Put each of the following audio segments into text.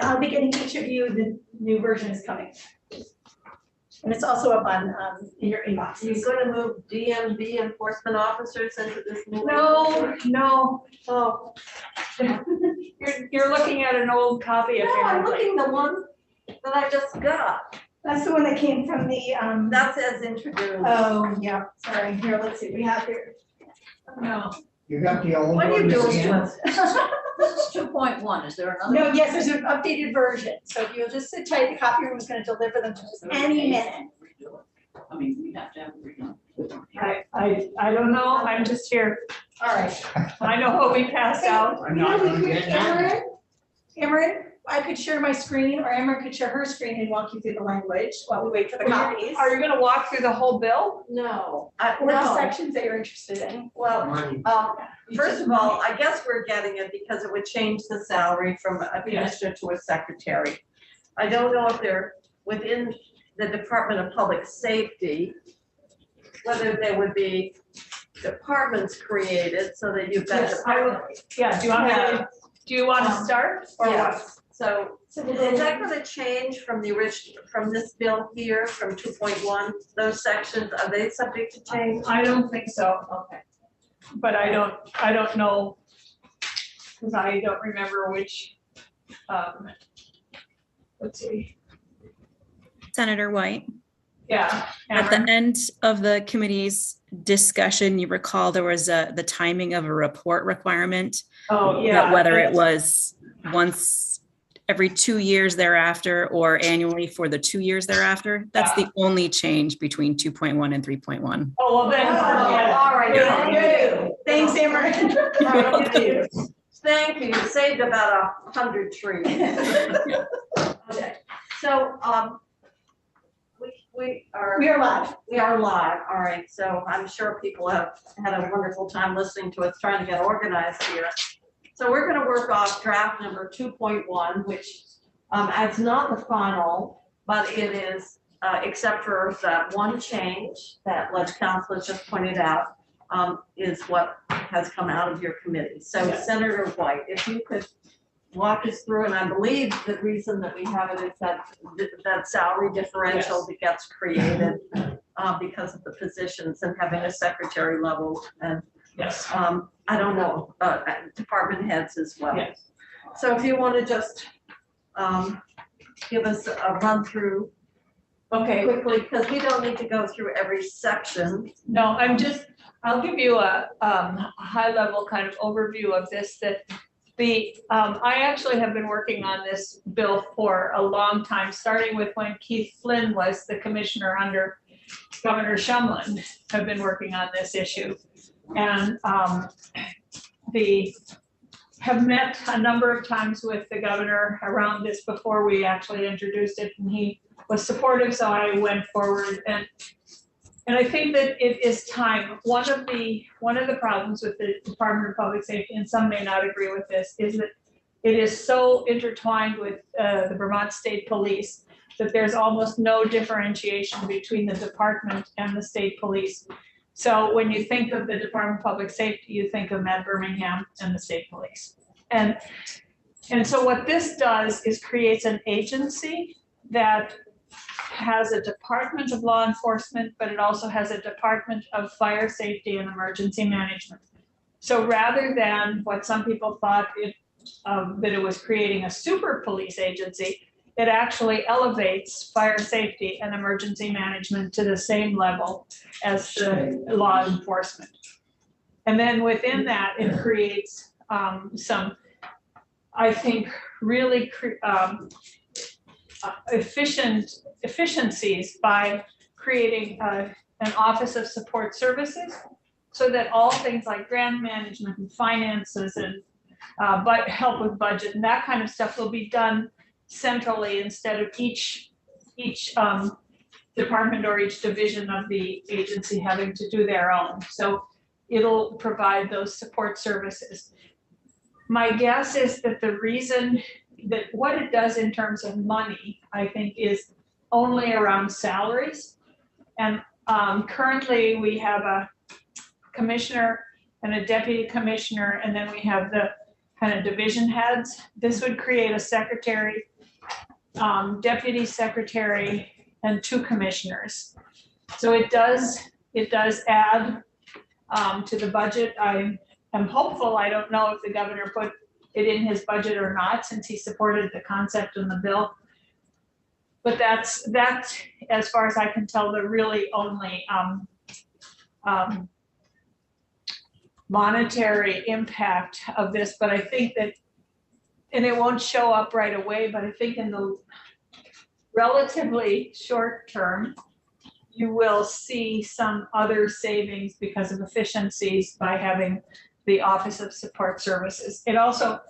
I'll be getting each of you, the new version is coming. And it's also up on, in your inbox. You're gonna move DMV enforcement officers into this new? No. Oh. You're looking at an old copy No, I'm apparently. looking the one that I just got. That's the one that came from the, That's as introduced. oh, yeah, sorry, here, let's see, we have here. No. You got the old What are one you to doing scan? to us? This is 2.1, is there another? No, yes, there's an updated version, so if you'll just sit tight, the copy room is gonna deliver them to us any minute. I mean, we have to have it redone. I don't know, I'm just here. All right. I know what we passed out. I'm not gonna get that. Cameron, I could share my screen, or Emma could share her screen and walk you through the language while we wait for the copies. Are you gonna walk through the whole bill? No, Or the no. sections that you're interested in. Well, Money. first of all, I guess we're getting it because it would change the salary from a commissioner to a secretary. I don't know if they're within the Department of Public Safety, whether there would be departments created so that you've got. Yes, I will. Yeah, do you want to start or what? Yes, so is that gonna change from the original, from this bill here, from 2.1, those sections, are they subject to change? I don't think so, Okay. but I don't know, because I don't remember which, let's see, Senator White, yeah. at the end of the committee's discussion, you recall there was the timing of a report requirement. Oh, yeah. But whether it was once every 2 years thereafter or annually for the 2 years thereafter, that's the only change between 2.1 and 3.1. Oh, well then. All right. Good. Thanks, Amber. Thank you, you saved about 100 trees. Okay, so, we are. We are live. We are live, all right, so I'm sure people have had a wonderful time listening to us, trying to get organized here. So we're gonna work off draft number 2.1, which, it's not the final, but it is, except for that one change that Ledge Council has just pointed out, is what has come out of your committee. So Yes. Senator White, if you could walk us through, and I believe the reason that we have it is that salary differential that gets created because of the positions and having a secretary level and Yes. I don't know, department heads as well. Yes. So if you want to just give us a run through Okay. quickly, because we don't need to go through every section. No, I'll give you a high level kind of overview of this, that I actually have been working on this bill for a long time, starting with when Keith Flynn was the commissioner under Governor Shumlin. Have been working on this issue. And have met a number of times with the governor around this before we actually introduced it, and he was supportive, so I went forward. And I think that it is time. One of the problems with the Department of Public Safety, and some may not agree with this, is that it is so intertwined with the Vermont State Police that there's almost no differentiation between the department and the state police. So when you think of the Department of Public Safety, you think of Med Birmingham and the state police. And so what this does is creates an agency that has a department of law enforcement, but it also has a department of fire safety and emergency management. So rather than what some people thought that it was creating a super police agency, it actually elevates fire safety and emergency management to the same level as the law enforcement. And then within that, it creates some, I think, really efficiencies by creating an Office of Support Services, so that all things like grant management and finances and help with budget and that kind of stuff will be done centrally instead of each department or each division of the agency having to do their own. So it'll provide those support services. My guess is that the reason that what it does in terms of money, I think, is only around salaries. And currently we have a commissioner and a deputy commissioner, and then we have the kind of division heads. This would create a secretary deputy secretary, and 2 commissioners. So it does add to the budget. I am hopeful, I don't know if the governor put it in his budget or not, since he supported the concept in the bill. But that's, as far as I can tell, the really only monetary impact of this. But I think that, and it won't show up right away, but I think in the relatively short term, you will see some other savings because of efficiencies by having the Office of Support Services. It also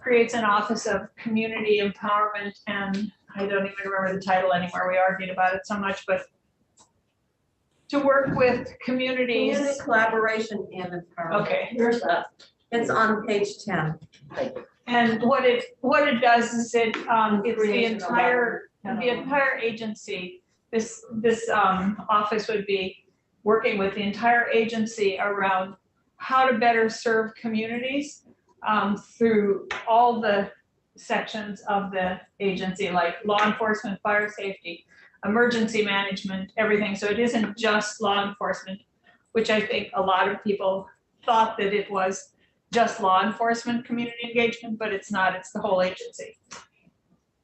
creates an Office of Community Empowerment, and I don't even remember the title anymore. We argued about it so much, but to work with communities. Community collaboration and empowerment. Okay. Here's that. It's on page 10. And what it does is it's the Creation of entire agency. This office would be working with the entire agency around how to better serve communities through all the sections of the agency, like law enforcement, fire safety, emergency management, everything. So it isn't just law enforcement, which I think a lot of people thought that it was just law enforcement community engagement, but it's not, it's the whole agency.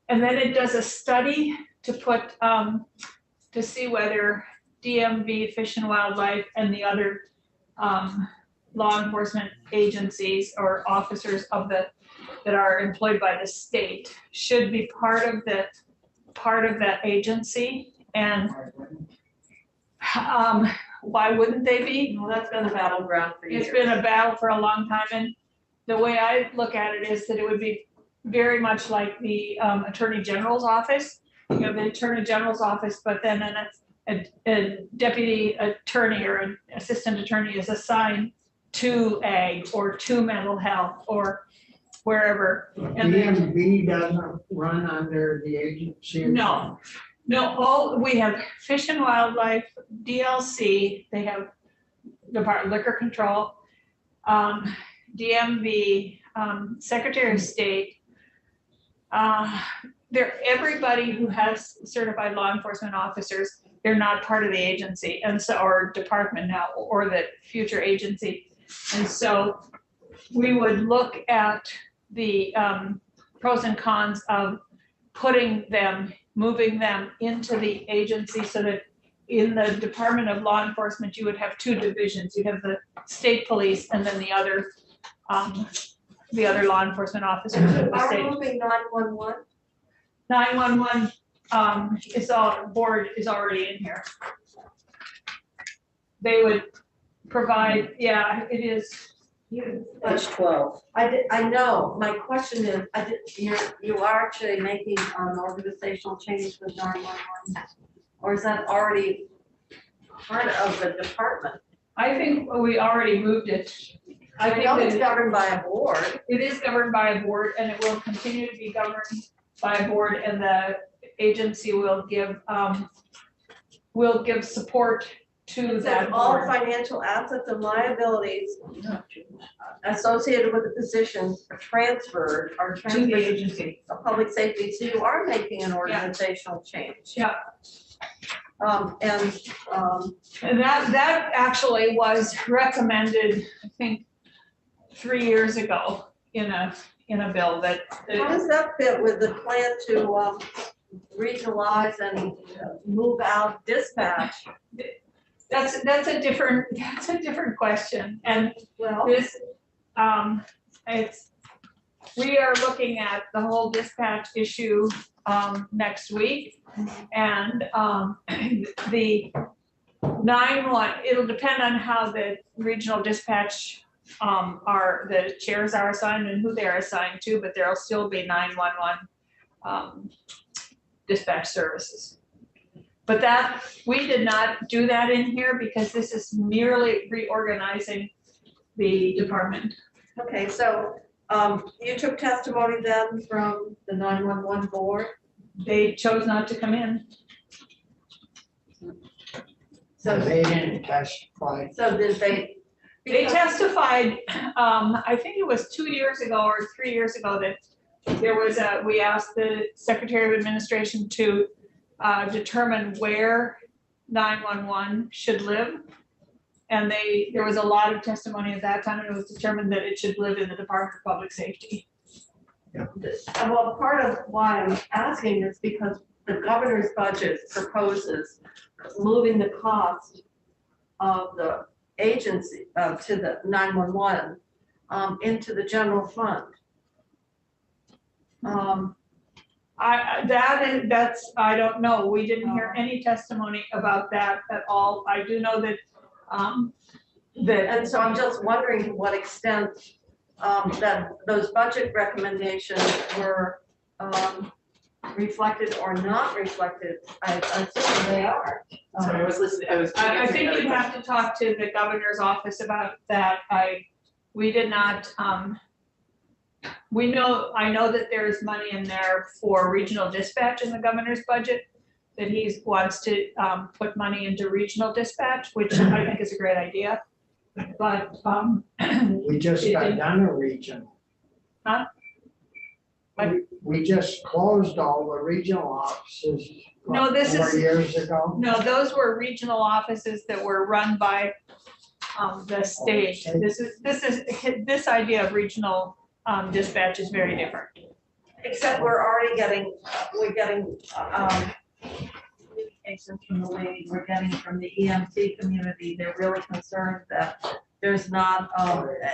And then it does a study to put, to see whether DMV, Fish and Wildlife, and the other law enforcement agencies or officers of that are employed by the state should be part of that agency. And why wouldn't they be? Well, that's been a battleground for years. It's been a battle for a long time, and the way I look at it is that it would be very much like the Attorney General's office. You have the Attorney General's office, but then a deputy attorney or an assistant attorney is assigned to ag or to mental health or wherever. And then, DMV doesn't run under the agency? no, we have Fish and Wildlife, DLC, they have Department of Liquor Control, DMV, Secretary of State. Everybody who has certified law enforcement officers, they're not part of the agency, and so, or department now, or the future agency. And so we would look at the pros and cons of moving them into the agency, so that in the Department of Law Enforcement, you would have 2 divisions. You have the state police and then the other law enforcement officers of the Are we state. moving 911? 911 board is already in here. They would provide, yeah, it is. Page 12. I know, my question is, you are actually making an organizational change with 911? Or is that already part of the department? I think we already moved it. I think know that it's governed by a board. it is governed by a board, and it will continue to be governed by a board, and the agency will give support to It that says all board. financial assets and liabilities associated with the position are transferred To the agency. of public safety. So you are making an organizational change. Yeah. And And that actually was recommended, I think, 3 years ago in a bill that. how does that fit with the plan to regionalize and move out dispatch? That's a different question, and Well, this, we are looking at the whole dispatch issue, next week. And, the 911, it'll depend on how the regional dispatch, the chairs are assigned and who they're assigned to, but there'll still be 911, dispatch services. But that, we did not do that in here because this is merely reorganizing the department. okay, so you took testimony then from the 911 board? They chose not to come in. So They didn't testify. So did they? They testified, I think it was 2 years ago or 3 years ago, that we asked the Secretary of Administration to determine where 911 should live. And there was a lot of testimony at that time, and it was determined that it should live in the Department of Public Safety. Well, part of why I'm asking is because the governor's budget proposes moving the cost of the agency to the 911 into the general fund. I don't know. We didn't hear any testimony about that at all. I do know that, And so I'm just wondering to what extent that those budget recommendations were reflected or not reflected. I assume they are. Sorry, I was listening, I think you'd have to talk to the governor's office about that. We did not, I know that there's money in there for regional dispatch in the governor's budget, that he wants to put money into regional dispatch, which I think is a great idea. But We just It got did- done a region. Huh? We just closed all the regional offices. No, this 4 is- years ago. no, those were regional offices that were run by the state. This idea of regional dispatch is very different. Except we're getting communications from the lady, we're getting from the EMT community. They're really concerned that there's not,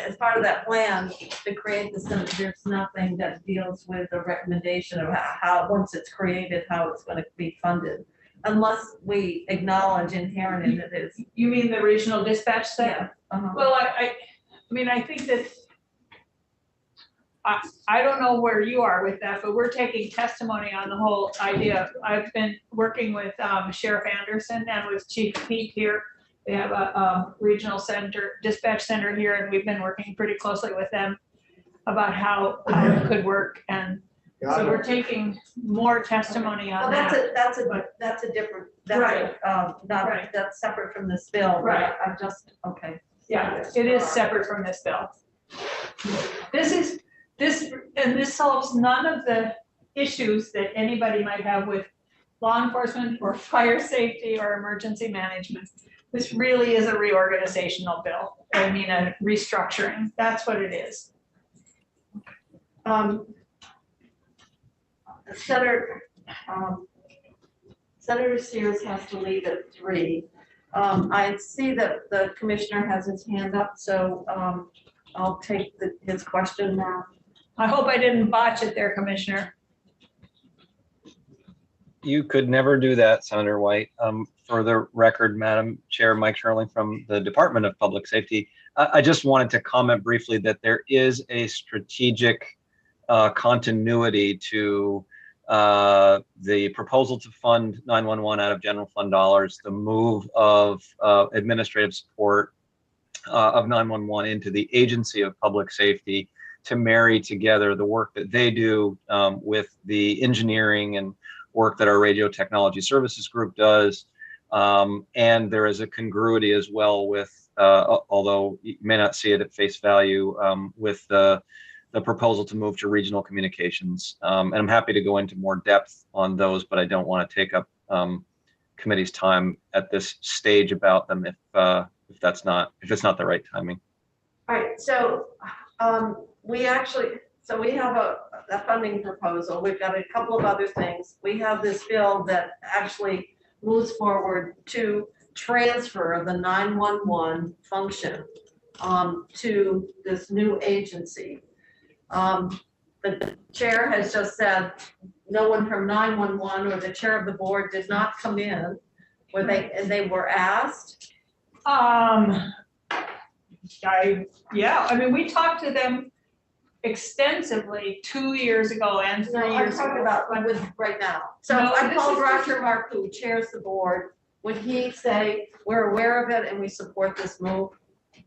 as part of that plan to create the center, there's nothing that deals with the recommendation of how, once it's created, how it's gonna be funded. Unless we acknowledge inherent in it is. You mean the regional dispatch thing? Well, I mean, I think that, I don't know where you are with that, but we're taking testimony on the whole idea. I've been working with Sheriff Anderson and with Chief Pete here. They have a regional dispatch center here, and we've been working pretty closely with them about how it could work. And so we're taking more testimony on Well, that. that's a different, Right. Right. that's separate from this bill. Right. I'm just, okay. Yeah, it is separate from this bill. This solves none of the issues that anybody might have with law enforcement or fire safety or emergency management. This really is a reorganizational bill. I mean, a restructuring. That's what it is. Senator Sears has to leave at 3. I see that the commissioner has his hand up, so I'll take his question now. I hope I didn't botch it there, Commissioner. You could never do that, Senator White. For the record, Madam Chair, Mike Sherling from the Department of Public Safety. I just wanted to comment briefly that there is a strategic continuity to the proposal to fund 911 out of general fund dollars, the move of administrative support of 911 into the Agency of Public Safety to marry together the work that they do with the engineering and work that our Radio Technology Services Group does. And there is a congruity as well with, although you may not see it at face value, with the proposal to move to regional communications. And I'm happy to go into more depth on those, but I don't want to take up committee's time at this stage about them if it's not the right timing. All right, so we have a funding proposal. We've got a couple of other things. We have this bill that actually moves forward to transfer the 911 function to this new agency. The chair has just said no one from 911 or the chair of the board did not come in. They were asked? Yeah, I mean, we talked to them extensively 2 years ago and 3 No, I'm years talking ago. about with right now. So No, I this called is- Roger Mark, who chairs the board. Would he say, we're aware of it and we support this move?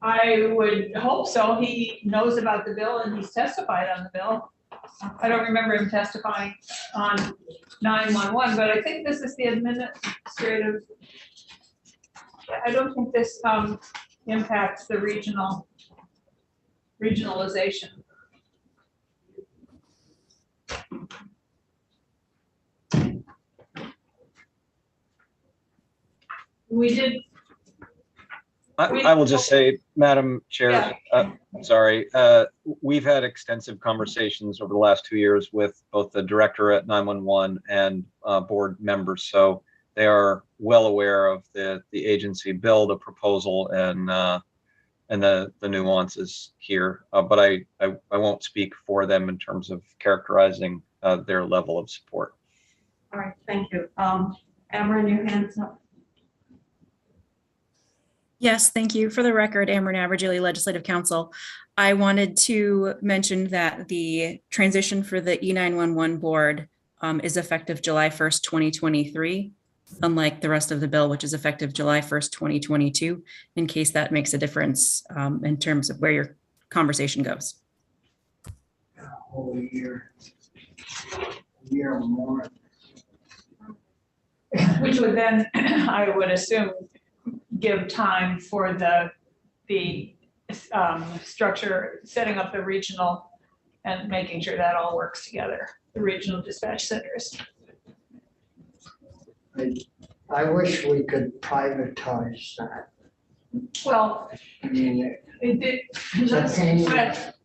I would hope so. He knows about the bill and he's testified on the bill. I don't remember him testifying on 911, but I think this is the administrative. I don't think this impacts the regionalization. We did, I will just say, Madam Chair, sorry, we've had extensive conversations over the last 2 years with both the director at 911 and board members. So they are well aware of the agency bill, the proposal, and the nuances here. But I won't speak for them in terms of characterizing their level of support. All right, thank you. Amber, your hands up. Yes, thank you. For the record, Amber Navajili, Legislative Counsel. I wanted to mention that the transition for the E911 board is effective July 1st, 2023, unlike the rest of the bill, which is effective July 1st, 2022, in case that makes a difference in terms of where your conversation goes. A whole year. Year or more. which would then, I would assume, give time for the structure, setting up the regional and making sure that all works together, the regional dispatch centers. I wish we could privatize that. Well, I mean,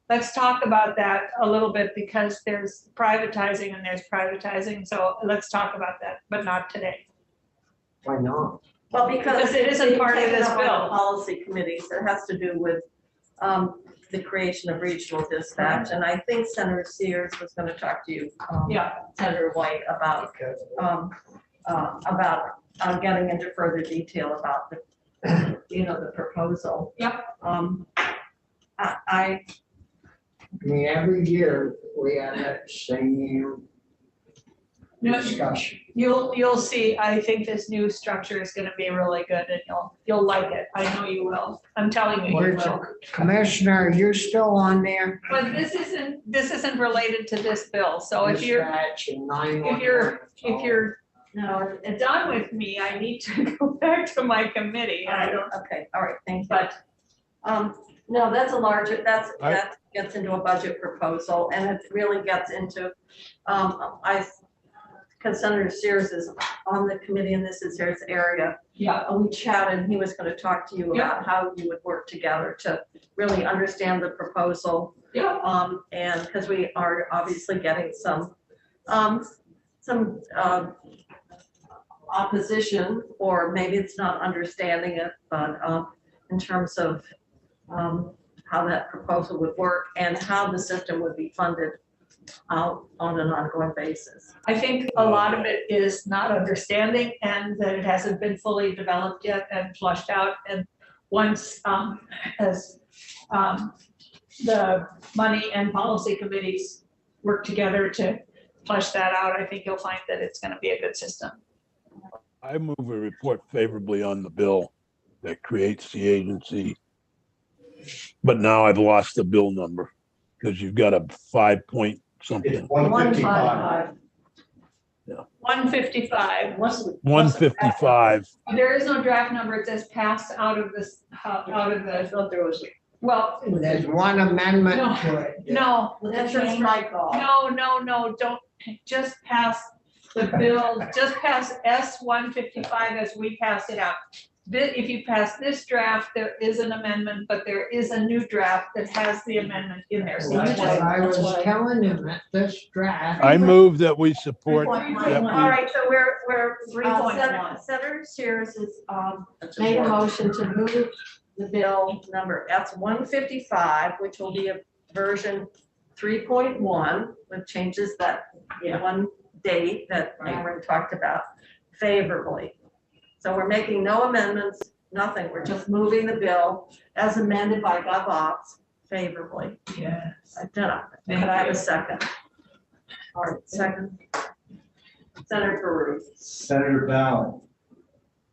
let's talk about that a little bit, because there's privatizing and there's privatizing. So let's talk about that, but not today. why not? Well, because Because it isn't being part of taken this up by the bill. Policy committees, it has to do with the creation of regional dispatch. And I think Senator Sears was going to talk to you, Yeah, Senator White, about getting into further detail about the, the proposal. Yep. I mean, every year we have that same No, discussion. you'll see, I think this new structure is gonna be really good, and you'll like it. I know you will. I'm telling you, you Where's will. Commissioner, you're still on there? But this isn't related to this bill, so if you're Dispatch and 911. if you're no, done with me, I need to go back to my committee. I don't, okay, all right, thank you. but No, that's a larger, that gets into a budget proposal, and it really gets into, because Senator Sears is on the committee and this is his area. yeah, We chatted, and he was going to talk to you about how you would work together to really understand the proposal. yeah, And because we are obviously getting some opposition, or maybe it's not understanding it, but in terms of how that proposal would work and how the system would be funded on an ongoing basis. I think a lot of it is not understanding, and that it hasn't been fully developed yet and flushed out. And once as the money and policy committees work together to flush that out, I think you'll find that it's gonna be a good system. I move a report favorably on the bill that creates the agency. But now I've lost the bill number because you've got a 5 point something. 155. 155. 155. There is no draft number. It says passed out of this, out of the, thought there was. well, There's one amendment No. to it. no, That's a strike off. no, don't, just pass the bill, just pass S-155 as we pass it out. If you pass this draft, there is an amendment, but there is a new draft that has the amendment in there. So you That's just, what I was telling him, that this draft. I move that we support. All that we- right, so we're 3.1. Senator Sears has made a motion to move the bill number S-155, which will be a version 3.1, which changes that one date that Aaron talked about, favorably. So we're making no amendments, nothing. We're just moving the bill as amended by GovOps favorably. yes. I did. Can I have a second? All right, second. Senator Baruch. Senator Ballard.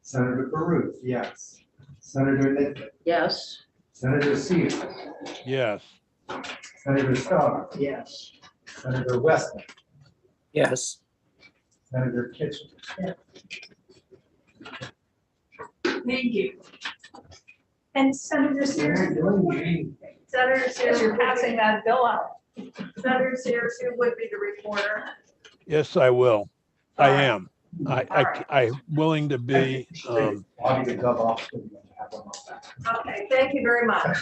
Senator Baruch, yes. Senator Nittman. Yes. Senator Sears. Yes. Senator Starr. Yes. Senator Weston. Yes. Senator Kitchen. Thank you. And Senator They're Sears, not doing anything. Senator as Sears, you're passing that bill out, Senator Sears, who would be the reporter? Yes, I will. I All right. am. I'm willing to be, I'll give you glove off. So you don't have one on that. Okay, thank you very much.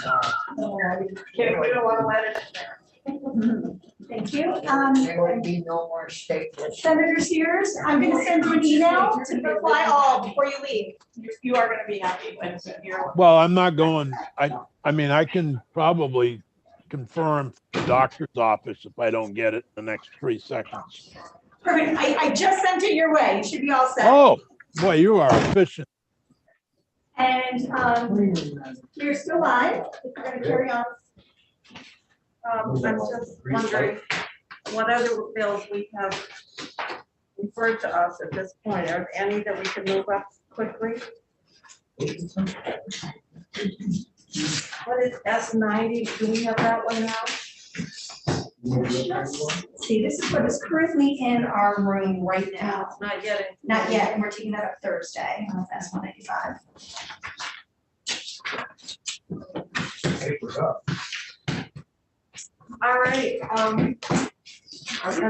We don't want to let it in there. Thank you. There would be no more staples. Senator Sears, I'm gonna send you an email to reply all before you leave. You are gonna be happy with your. well, I'm not going, I mean, I can probably confirm the doctor's office if I don't get it in the next 3 seconds. Perfect. I just sent it your way. You should be all set. Oh, boy, you are efficient. And, you're still live. If you're gonna carry on. I'm just wondering what other bills we have referred to us at this point. Are there any that we can move up quickly? What is S90? Do we have that one now? See, this is what is currently in our room right now. Not yet. Not yet, and we're taking that up Thursday. That's 195. Paper's up. All right, and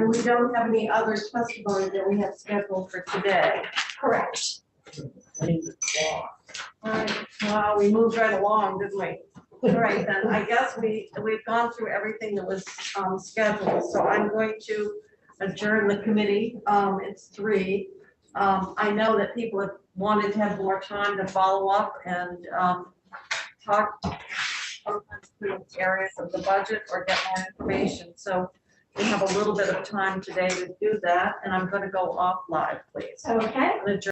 we don't have any other testimony that we have scheduled for today. Correct. All right, wow, we moved right along, didn't we? All right, then, I guess we've gone through everything that was scheduled, so I'm going to adjourn the committee. It's 3. I know that people have wanted to have more time to follow up and talk sometimes through areas of the budget or get more information. So we have a little bit of time today to do that, and I'm going to go off live, please. Okay. I'm gonna adjourn